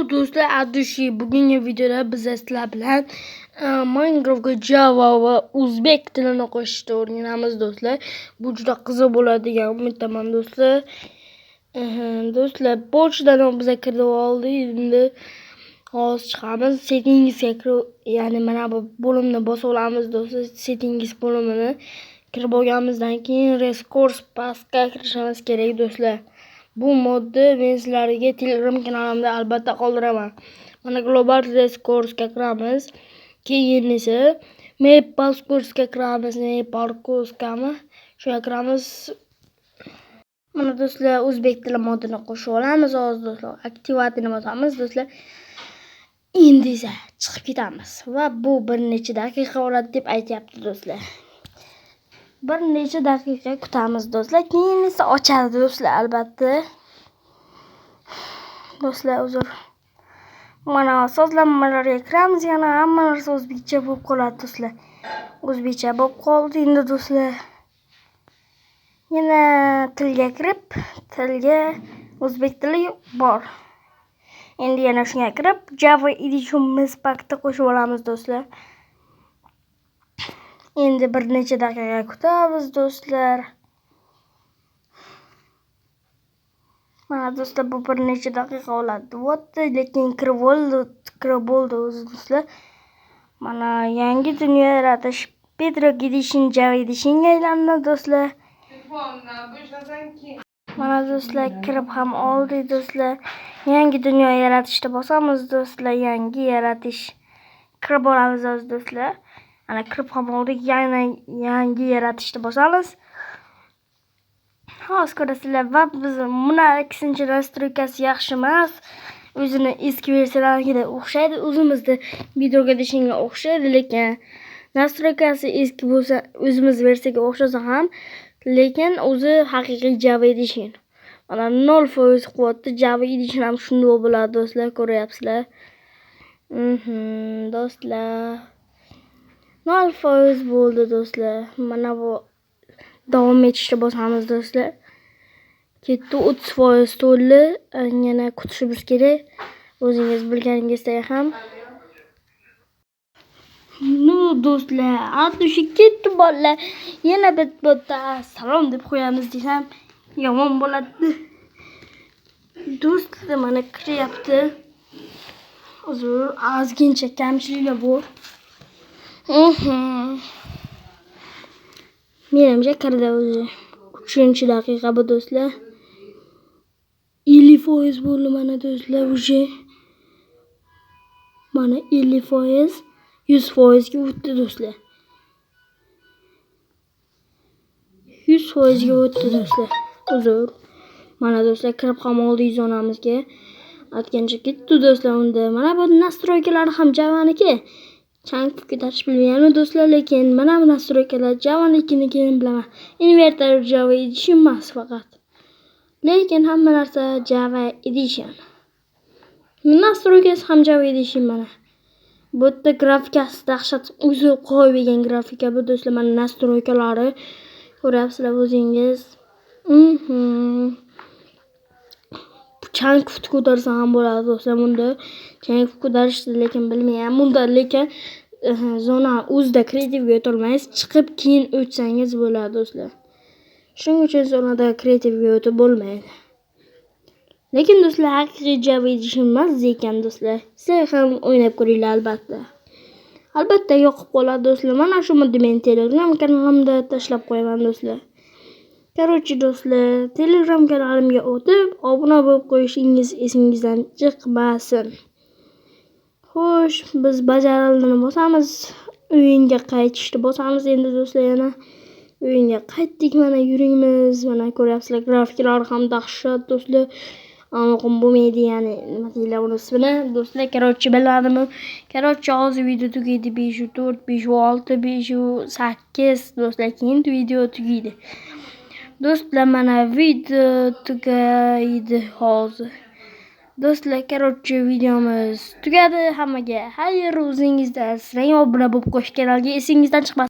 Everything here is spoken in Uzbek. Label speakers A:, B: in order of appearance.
A: Do'stlar, adushi bugungi videoda biz sizlar bilan Minecraftga Java va o'zbek tilini qo'shishni o'rganamiz do'stlar. Bu juda qiziq bo'ladi degan umiddaman do'stlar. Do'stlar, pochtadan biz kirib oldik. Endi hozir chiqamiz. Settingizga kirib, ya'ni mana bu bo'limni bosib olamiz do'stlar. Settingiz bo'limini kirib olganimizdan keyin Resource pastga kirishimiz kerak do'stlar. Bu modni men sizlarga Telegram kanalimda albatta qoldiraman. Mana Global Resource'ga kiramiz. Keyin esa Map Parcours'ga kiramiz. Map Parcours'gami? Shunga kiramiz. Mana do'stlar, o'zbek tili modini qo'shib olamiz. Hozir do'stlar, aktivatini bosamiz do'stlar. Endi esa chiqib ketamiz va bu bir necha daqiqa oladi deb aytayapti do'stlar. Bir necha daqiqa kutamiz do'stlar. Keyin esa ochadi do'stlar albatta. Do'stlar, uzr. Mana sozlanmalarga kiramiz, yana hamma narsa o'zbekcha bo'lib qoladi do'stlar. O'zbekcha bo'lib qoldi endi do'stlar. Yana tilga kirib, tilga o'zbek tili bor. Endi yana shunga kirib Java Edition Miss Pack'ni qo'shib olamiz do'stlar. Endi bir necha daqiqa kutamiz do'stlar. Mana do'stlar, bu bir necha daqiqa oladi. Lekin kirib bo'ldi o'zi do'stlar. Mana yangi dunyo yaratish Bedrock Edition Java Edition'ga aylandi do'stlar. Mana do'stlar, kirib ham oldik do'stlar. Yangi dunyo yaratishni bosamiz do'stlar. Yangi yaratish kirib olamiz do'stlar. Ana kirib ham oldik. Yangi yaratishni bosamiz. Hozir ko'rasizlar va biz buni aksincha nastroykasi yaxshi emas. O'zini eski versiyalariga o'xshaydi. O'zimizda Bedrock Edition'ga o'xshaydi, lekin nastroykasi eski bo'lsa, o'zimiz versiyaga o'xshasa ham, lekin o'zi haqiqiy Java Edition. Mana 0% quvvatli Java Edition ham shunday bo'ladi do'stlar, ko'ryapsizlar. Do'stlar, 0% bo'ldi do'stlar. Mana bu davom etishni bosamiz do'stlar. Ketdi 30% to'ldi. Yana kutishimiz kerak. O'zingiz bilganingizdek ham. Do'stlar, adushi ketdi bolalar. Yana bitta salom deb qo'yamiz desam yomon bo'ladi. Do'stlar, mana kiryapti. Uzr, ozgincha kamchiliklar bor. Menimcha kirdi o'zi. 3-daqiqa bu do'stlar. 50% bo'ldi mana do'stlar o'zi. Mana 50%, 100% ga o'tdi do'stlar. 100% ga o'tdi do'stlar. Uzr. Mana do'stlar, kirib ham oldik zonamizga. Aytgancha ketdi do'stlar unda. Mana bu nastroykalar ham Java'niki. Chang ko'tarish bilmayman do'stlar, lekin mana bu nastroykalar Java'nikini bilaman. Inverter Java Edition emas faqat. Lekin hamma narsa Java Edition. Nastroykasi ham Java Edition mana. Bu yerda grafikasi dahshat, o'zi qo'ygan grafika bu do'stlar, mana nastroykalari ko'ryapsizlar o'zingiz. Chang ko'tarsa ham bo'ladi do'stlar bunda. Chang ko'tarishni lekin bilmayman. Bunda lekin zona o'zida kreativga o'tolmaysiz. Chiqib keyin o'tsangiz bo'ladi do'stlar. Shuning uchun zonada kreativga o'tib bo'lmaydi. Lekin do'stlar, haqiqiy Java Edition emas ekan do'stlar. Siz ham o'ynab ko'ringlar albatta. Albatta yoqib qoladi do'stlar. Mana shu modni men Telegram kanalimda tashlab qo'yaman do'stlar. Короче do'stlar, Telegram kanalimga o'tib, obuna bo'lib qo'yishingiz esingizdan chiqmasin. Xo'sh, biz bajarildini bosamiz. O'yinga qaytishni bosamiz endi do'stlar yana. O'yinga qaytdik, mana yurimiz. Mana ko'ryapsizlar, grafiklar ham dahshat do'stlar. aniqim bo'lmaydi, ya'ni nima deyiladi buni ismini. Do'stlar, короче, biladimi? Короче, hozir video tugaydi 5:04, 5:06, 5:08 do'stlar, keyin video tugaydi. Do'stlar, mana video tugaydi hozir. Do'stlar, короче, videomiz tugadi. Hammaga xayr, o'zingizdan asrang, obuna bo'lib qo'yish kanalga esingizdan chiqmasin.